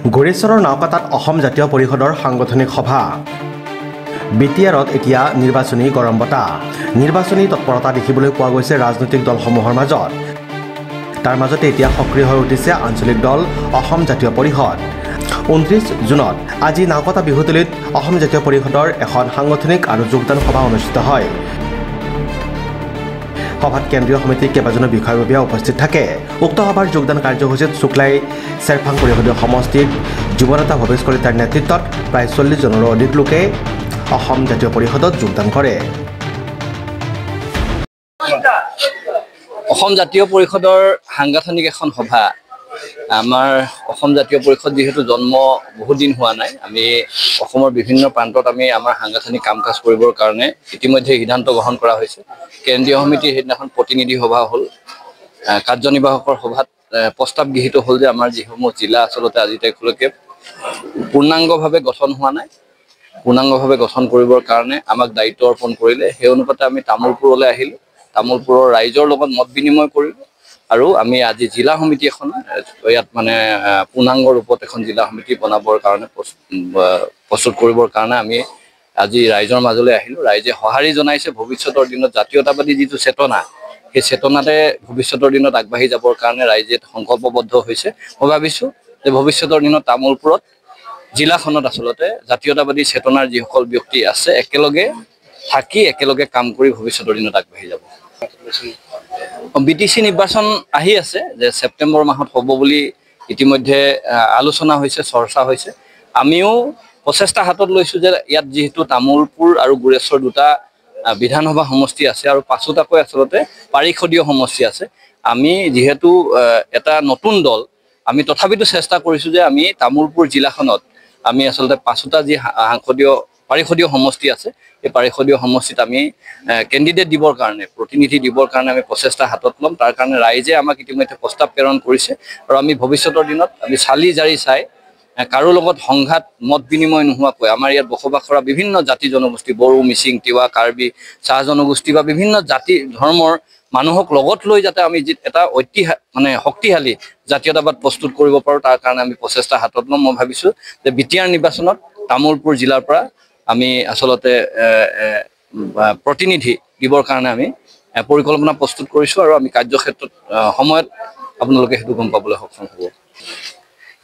গড়েশ্বৰৰ নাওকাটাত অসম জাতীয় পৰিষদৰ সাংগঠনিক সভা। বিটিআৰত এতিয়া নিৰ্বাচনী গৰম বতাহ। নিৰ্বাচনী তৎপৰতা দেখিবলৈ পোৱা গৈছে ৰাজনৈতিক দলসমূহৰ মাজত। তাৰ মাজতে এতিয়া সক্ৰিয় হৈ উঠিছে আঞ্চলিক দল অসম জাতীয় পৰিষদ। 29 জুনত আজি নাওকাটা বিহুতলীত অসম জাতীয় পৰিষদৰ এখন সাংগঠনিক আৰু যোগদান সভা অনুষ্ঠিত হয়। সভাত কেন্দ্ৰীয় সমিতিৰ কেইবাজনো বিষয়ববীয়া উপস্থিত থাকে। উক্ত সভাৰ যোগদান কাৰ্যসূচীত শুক্লাই চেৰফাং পৰিষদীয় সমষ্টিত যুৱ নেতা ভৱেশ কলিতাৰ নেতৃত্বত প্ৰায় 40 জনৰো অধিক লোকে অসম জাতীয় পৰিষদত যোগদান কৰে। অসম জাতীয় পৰিষদৰ সাংগঠনিক এখন সভা। আমাৰ অসম জাতীয় পৰিষদ যেহেতু জন্ম বহুত দিন হোৱা নাই, আমি অসমৰ বিভিন্ন প্ৰান্তত আমি আমাৰ সাংগঠনিক কাম কাজ কৰিবৰ কাৰণে ইতিমধ্যে সিদ্ধান্ত গ্ৰহণ কৰা হৈছে। কেন্দ্ৰীয় সমিতিৰ সেইদিনাখন প্ৰতিনিধি সভা হ'ল। কাৰ্যনিৰ্বাহকৰ সভাত প্ৰস্তাৱ গৃহীত হ'ল যে আমাৰ যিসমূহ জিলা আচলতে আজি তাৰিখলৈকে পূৰ্ণাংগভাৱে গঠন হোৱা নাই, পূৰ্ণাংগভাৱে গঠন কৰিবৰ কাৰণে আমাক দায়িত্ব অৰ্পণ কৰিলে। সেই অনুপাতে আমি তামোলপুৰলৈ আহিলোঁ। তামোলপুৰৰ ৰাইজৰ লগত মত বিনিময় কৰিলোঁ আৰু আমি আজি জিলা সমিতি এখন ইয়াত মানে পূৰ্ণাংগ ৰূপত এখন জিলা সমিতি বনাবৰ কাৰণে প্ৰস্তুত কৰিবৰ কাৰণে আমি আজি ৰাইজৰ মাজলৈ আহিলোঁ। ৰাইজে সঁহাৰি জনাইছে ভৱিষ্যতৰ দিনত জাতীয়তাবাদী যিটো চেতনা, সেই চেতনাতে ভৱিষ্যতৰ দিনত আগবাঢ়ি যাবৰ কাৰণে ৰাইজে সংকল্পবদ্ধ হৈছে। মই ভাবিছোঁ যে ভৱিষ্যতৰ দিনত তামোলপুৰত জিলাখনত আচলতে জাতীয়তাবাদী চেতনাৰ যিসকল ব্যক্তি আছে একেলগে থাকি একেলগে কাম কৰি ভৱিষ্যতৰ দিনত আগবাঢ়ি যাব। BTC নিৰ্বাচন আহি আছে যে ছেপ্টেম্বৰ মাহত হ'ব বুলি ইতিমধ্যে আলোচনা হৈছে, চৰ্চা হৈছে। আমিও প্ৰচেষ্টা হাতত লৈছোঁ যে ইয়াত যিহেতু তামোলপুৰ আৰু গোৰেশ্বৰ দুটা বিধানসভা সমষ্টি আছে আৰু পাঁচোটাকৈ আচলতে পাৰিষদীয় সমষ্টি আছে। আমি যিহেতু এটা নতুন দল, আমি তথাপিতো চেষ্টা কৰিছোঁ যে আমি তামোলপুৰ জিলাখনত আমি আচলতে পাঁচোটা যি পাৰিষদীয় সমষ্টি আছে, এই পাৰিষদীয় সমষ্টিত আমি কেণ্ডিডেট দিবৰ কাৰণে, প্ৰতিনিধি দিবৰ কাৰণে আমি প্ৰচেষ্টা হাতত ল'ম। তাৰ কাৰণে ৰাইজে আমাক ইতিমধ্যে প্ৰস্তাৱ প্ৰেৰণ কৰিছে আৰু আমি ভৱিষ্যতৰ দিনত আমি চালি জাৰি চাই কাৰো লগত সংঘাত মত বিনিময় নোহোৱাকৈ আমাৰ ইয়াত বসবাস কৰা বিভিন্ন জাতি জনগোষ্ঠী, বড়ো, মিচিং, তিৱা, কাৰ্বি, চাহ জনগোষ্ঠী বা বিভিন্ন জাতি ধৰ্মৰ মানুহক লগত লৈ যাতে আমি এটা শক্তিশালী জাতীয়তাবাদ প্ৰস্তুত কৰিব পাৰোঁ, তাৰ কাৰণে আমি প্ৰচেষ্টা হাতত ল'ম। মই ভাবিছোঁ যে বিটিআৰ নিৰ্বাচনত তামোলপুৰ জিলাৰ পৰা আমি আচলতে প্ৰতিনিধি দিবৰ কাৰণে আমি পৰিকল্পনা প্ৰস্তুত কৰিছোঁ আৰু আমি কাৰ্যক্ষেত্ৰত সময়ত আপোনালোকে সেইটো গম পাবলৈ সক্ষম হ'ব।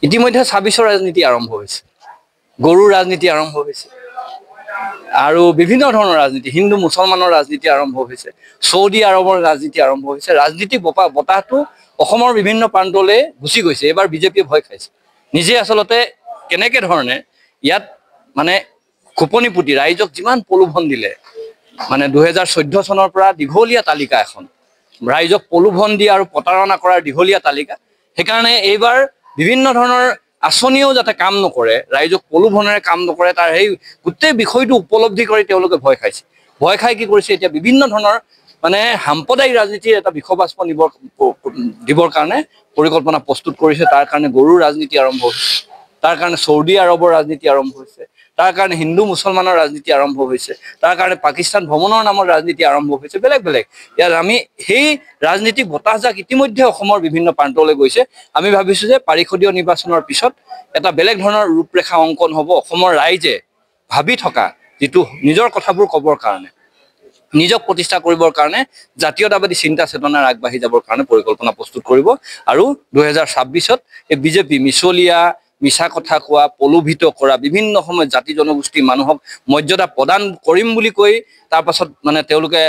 ইতিমধ্যে 26ৰ ৰাজনীতি আৰম্ভ হৈছে, গৰুৰ ৰাজনীতি আৰম্ভ হৈছে আৰু বিভিন্ন ধৰণৰ ৰাজনীতি, হিন্দু মুছলমানৰ ৰাজনীতি আৰম্ভ হৈছে, চৌদি আৰবৰ ৰাজনীতি আৰম্ভ হৈছে। ৰাজনীতি বতাহটো অসমৰ বিভিন্ন প্ৰান্তলৈ গুচি গৈছে। এইবাৰ বিজেপিয়ে ভয় খাইছে। নিজে আচলতে কেনেকৈ ধৰণে ইয়াত মানে খোপনি পুতি ৰাইজক যিমান প্ৰলোভন দিলে, 2014 চনৰ পৰা দীঘলীয়া তালিকা এখন, ৰাইজক প্ৰলোভন দিয়া আৰু প্ৰতাৰণা কৰাৰ দীঘলীয়া তালিকা। সেইকাৰণে এইবাৰ বিভিন্ন ধৰণৰ আঁচনিও যাতে কাম নকৰে, ৰাইজক প্ৰলোভনেৰে কাম নকৰে, তাৰ সেই গোটেই বিষয়টো উপলব্ধি কৰি তেওঁলোকে ভয় খাইছে। ভয় খাই কি কৰিছে, এতিয়া বিভিন্ন ধৰণৰ সাম্প্ৰদায়িক ৰাজনীতিৰ এটা বিষবাস্প দিবৰ কাৰণে পৰিকল্পনা প্ৰস্তুত কৰিছে। তাৰ কাৰণে গৰুৰ ৰাজনীতি আৰম্ভ হৈছে, তাৰ কাৰণে চৌদি আৰবৰ ৰাজনীতি আৰম্ভ হৈছে, তাৰ কাৰণে হিন্দু মুছলমানৰ ৰাজনীতি আৰম্ভ হৈছে, তাৰ কাৰণে পাকিস্তান ভ্ৰমণৰ নামৰ ৰাজনীতি আৰম্ভ হৈছে, বেলেগ বেলেগ। ইয়াত আমি সেই ৰাজনীতিক বতাহজাক ইতিমধ্যে অসমৰ বিভিন্ন প্ৰান্তলৈ গৈছে। আমি ভাবিছোঁ যে পাৰিষদীয় নিৰ্বাচনৰ পিছত এটা বেলেগ ধৰণৰ ৰূপৰেখা অংকন হ'ব। অসমৰ ৰাইজে ভাবি থকা যিটো নিজৰ কথাবোৰ ক'বৰ কাৰণে, নিজক প্ৰতিষ্ঠা কৰিবৰ কাৰণে জাতীয়তাবাদী চিন্তা চেতনাৰ আগবাঢ়ি যাবৰ কাৰণে পৰিকল্পনা প্ৰস্তুত কৰিব আৰু 2026ত এই বিজেপি মিছলীয়া, মিছা কথা কোৱা, প্ৰলোভিত কৰা, বিভিন্ন সময়ত জাতি জনগোষ্ঠীৰ মানুহক মৰ্যাদা প্ৰদান কৰিম বুলি কৈ তাৰপাছত তেওঁলোকে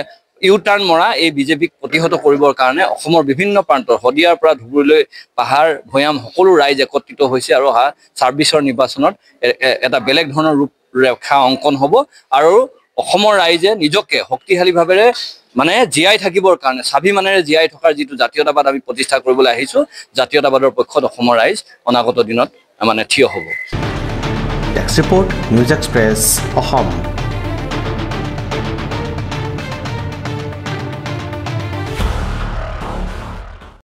ইউটাৰ্ণ মৰা এই বিজেপিক প্ৰতিহত কৰিবৰ কাৰণে অসমৰ বিভিন্ন প্ৰান্তৰ শদিয়াৰ পৰা ধুবুৰীলৈ পাহাৰ ভৈয়াম সকলো ৰাইজ একত্ৰিত হৈছে আৰু 26ৰ নিৰ্বাচনত এটা বেলেগ ধৰণৰ ৰূপৰেখা অংকন হ'ব আৰু অসমৰ ৰাইজে নিজকে শক্তিশালীভাৱে জীয়াই থাকিবৰ কাৰণে, স্বাভিমানেৰে জীয়াই থকাৰ যিটো জাতীয়তাবাদ আমি প্ৰতিষ্ঠা কৰিবলৈ আহিছোঁ, জাতীয়তাবাদৰ পক্ষত অসমৰ ৰাইজ অনাগত দিনত থিয় হ'ব। Desk report, news express, Assam.